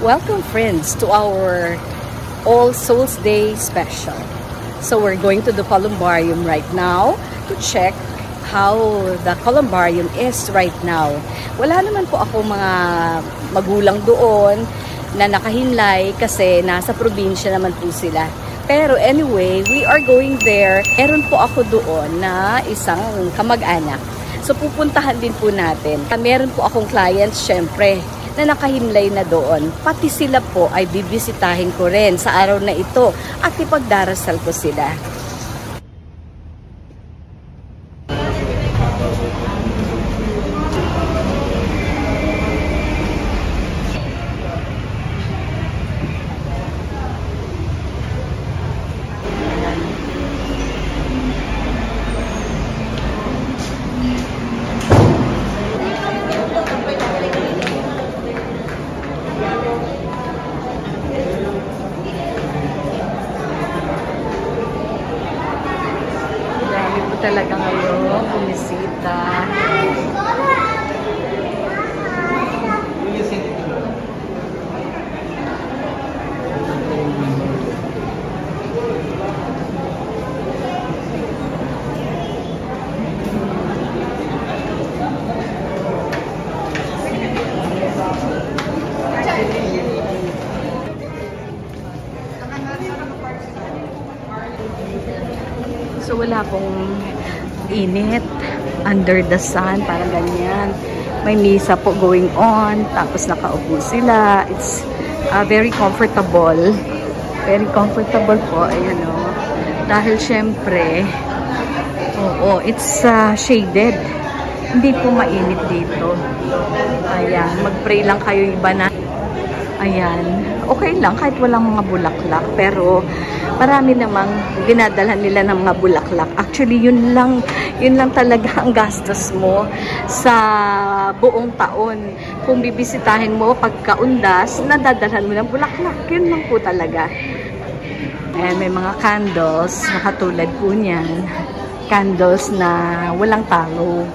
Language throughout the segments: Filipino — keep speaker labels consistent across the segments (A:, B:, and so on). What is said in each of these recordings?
A: Welcome friends to our All Souls Day special. So we're going to the columbarium right now to check how the columbarium is right now. Wala naman po ako mga magulang doon na nakahinlay kasi nasa probinsya naman po sila. Pero anyway, we are going there. Meron po ako doon na isang kamag-anak. So pupuntahan din po natin. Meron po akong clients syempre na nakahinlay na doon. Pati sila po ay bibisitahin ko rin sa araw na ito at ipagdarasal ko sila. Talaga ngayon, bumisita. So wala pong init, under the sun, parang ganyan. May misa po going on, tapos nakaupo sila. It's very comfortable. Very comfortable po, ayan o. Dahil syempre, it's shaded. Hindi po mainit dito. Ayan, mag-pray lang kayo iba na. Ayan, okay lang kahit walang mga bulaklak, pero marami namang dinadalhan nila ng mga bulaklak. Actually, yun lang talaga ang gastos mo sa buong taon. Kung bibisitahin mo pagkaundas, nadadalhan mo ng bulaklak. Yun lang po talaga. Ayan, may mga candles na katulad po niyan. Candles na walang talo.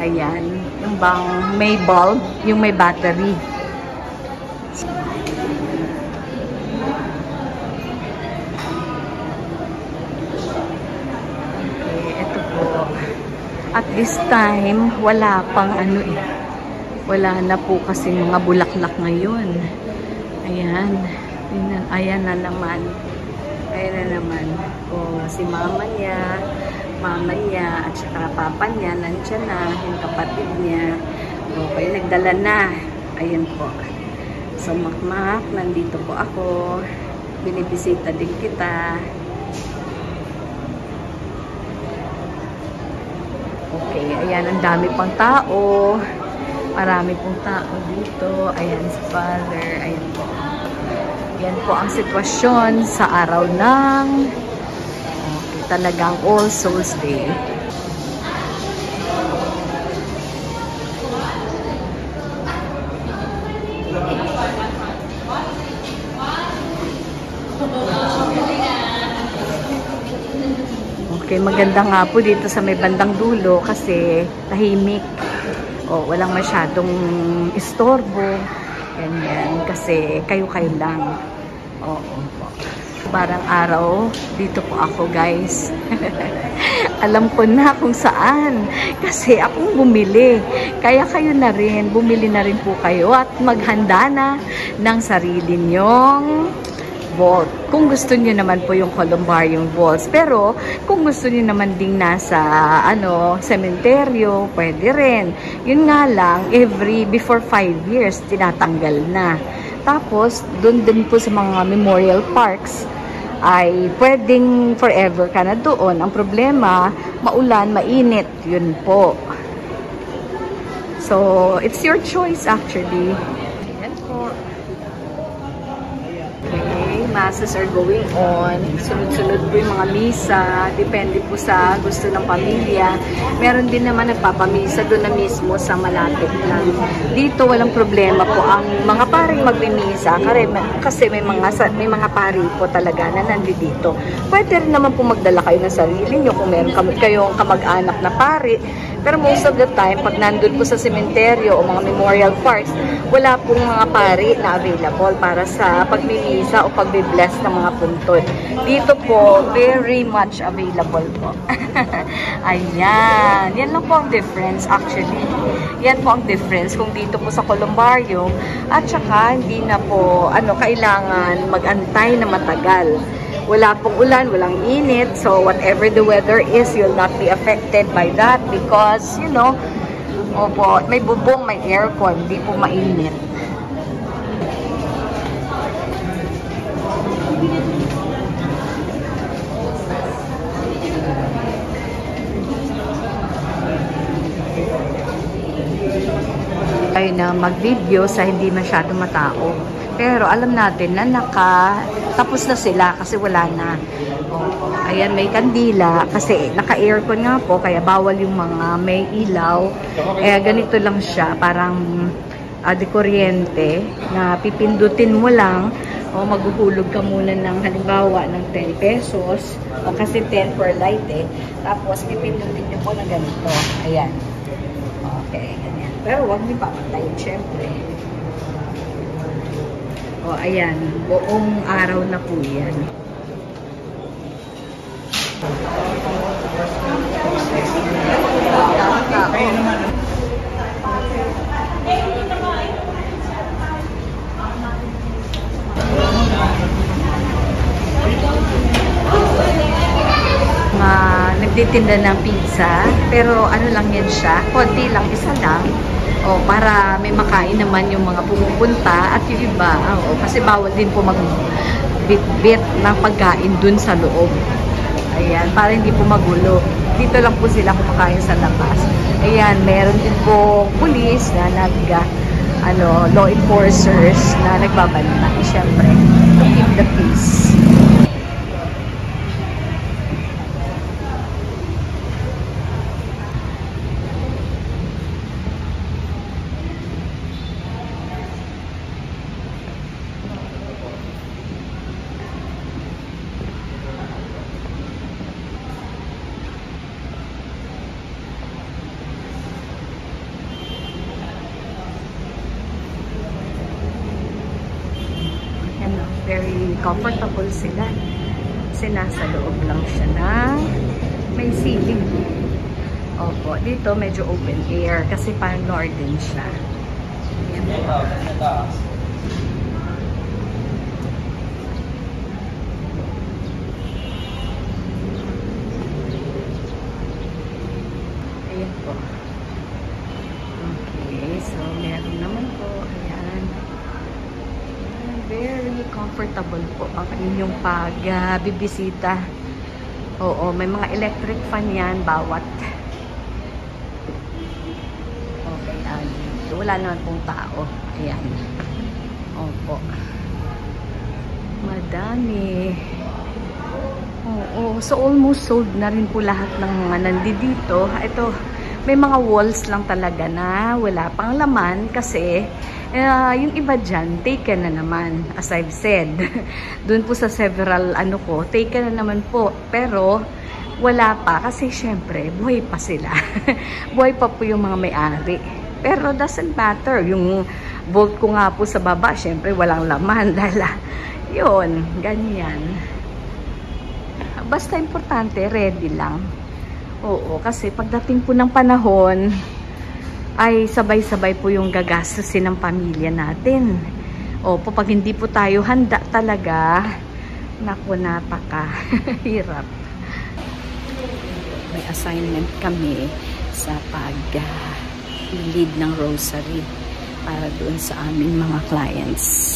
A: Ayan, yung bang may bulb, yung may battery. At this time, wala pang wala na po kasi mga bulaklak ngayon. Ayan. Ayan na naman. Ayan na naman. Si mama niya, at saka papa niya, nandiyan na, yung kapatid niya. Okay, nagdala na. Ayan po. So, makmak, nandito po ako. Binibisita din kita. Okay, ayan, ang dami pang tao. Marami pong tao dito. Ayan si Father. Ayan po. Yan po ang sitwasyon sa araw ng talagang All Souls Day. Okay, maganda nga po dito sa may bandang dulo kasi tahimik. Walang masyadong istorbo. Ganyan, kasi kayo-kayo lang. Parang araw, dito po ako guys. Alam ko na kung saan. Kasi akong bumili. Kaya kayo na rin, bumili na rin po kayo at maghanda na ng sarili nyong vault. Kung gusto niyo naman po yung columbarium vaults. Pero, kung gusto niyo naman ding nasa, sementeryo, pwede rin. Yun nga lang, before 5 years, tinatanggal na. Tapos, doon din po sa mga memorial parks, ay pwedeng forever ka na doon. Ang problema, maulan, mainit. Yun po. So, it's your choice actually. Ayan po. Okay. masses are going on. Sunod-sunod po yung mga misa. Depende po sa gusto ng pamilya. Meron din naman nagpapamisa doon na mismo sa malapit lang. Dito walang problema po ang mga paring magmimisa. Kasi may mga pari po talaga na nandito. Pwede rin naman po magdala kayo ng sarili nyo kung meron kayong kamag-anak na pari. Pero most of the time, pag nandun po sa sementeryo o mga memorial parks, wala pong mga pari na available para sa pagmimisa o pagbibless ng mga puntod. Dito po, very much available po. Ayan. Yan lang po ang difference actually. Yan po ang difference kung dito po sa Columbarium at saka hindi na po kailangan mag-antay na matagal. Wala pong ulan, walang init. So, whatever the weather is, you'll not be affected by that because, opo, may bubong, may aircon, hindi po mainit. Ay na mag-video sa hindi masyado matao. Pero alam natin na tapos na sila kasi wala na. Ayan, may kandila kasi naka-aircon nga po kaya bawal yung mga may ilaw. Ganito lang siya, parang de kuryente na pipindutin mo lang o maghuhulog ka muna ng halimbawa ng 10 pesos o kasi 10 per light tapos pipindutin nyo po ng ganito. Ayan. Okay, ganyan. Pero huwag niyo papatayin, syempre. O, ayan. Buong araw na po yan. Nagtitinda ng pizza, pero ano lang yan siya, konti lang, isa lang. O, para may makain naman yung mga pumupunta at yung iba, kasi bawal din po mag-bit-bit ng pagkain dun sa loob. Ayan, para hindi po magulo. Dito lang po sila kumakain sa labas. Ayan, meron din po pulis na law enforcers na nagbabanta. Siyempre, to keep the peace. Very comfortable sila. Kasi nasa loob lang siya na may ceiling. Opo, dito medyo open air kasi parang northern siya. Ayan. Ayan po. Okay, so meron naman po. Ayan. Very comfortable po ang inyong pag-bibisita. Oo, may mga electric fan yan, bawat. Okay, so wala naman pong tao. Ayan. Opo. Madami. Oo, so almost sold na rin po lahat ng mga nandito. Ito, may mga walls lang talaga na wala pang laman kasi yung iba dyan, taken na naman, as I've said. Doon po sa several, taken na naman po. Pero, wala pa. Kasi, syempre, buhay pa sila. Buhay pa po yung mga may-ari. Pero, doesn't matter. Yung vault ko nga po sa baba, syempre, walang laman. Dahil, yun, ganyan. Basta importante, ready lang. Oo, kasi pagdating po ng panahon, ay sabay-sabay po yung gagastusin ng pamilya natin. Opo, pag hindi po tayo handa talaga, naku, napaka-hirap. May assignment kami sa pag-lead ng rosary para doon sa aming mga clients.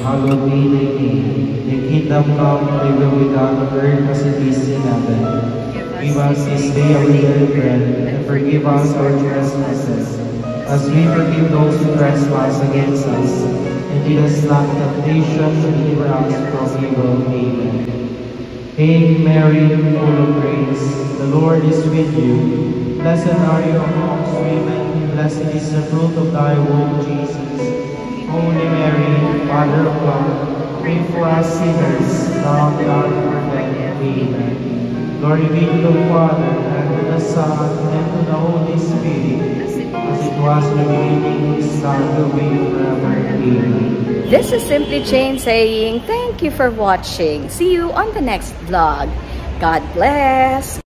B: hallowed be thy name. Thy kingdom come, thy will be done on earth as it is in heaven. Give us this day our daily bread, and forgive us our trespasses, as we forgive those who trespass against us. And lead us not into temptation, but deliver us from evil. Amen. Hail Mary, full of grace, the Lord is with you. Blessed are you amongst women, blessed is the fruit of thy womb, Jesus. Holy Mary, Mother of God, pray for us sinners, now and at the hour of our death. Amen. Glory be to the Father, and to the Son, and to the Holy Spirit, as it was in the beginning, is now, and will be forever. Amen.
A: This is Simply Jane saying thank you for watching. See you on the next vlog. God bless.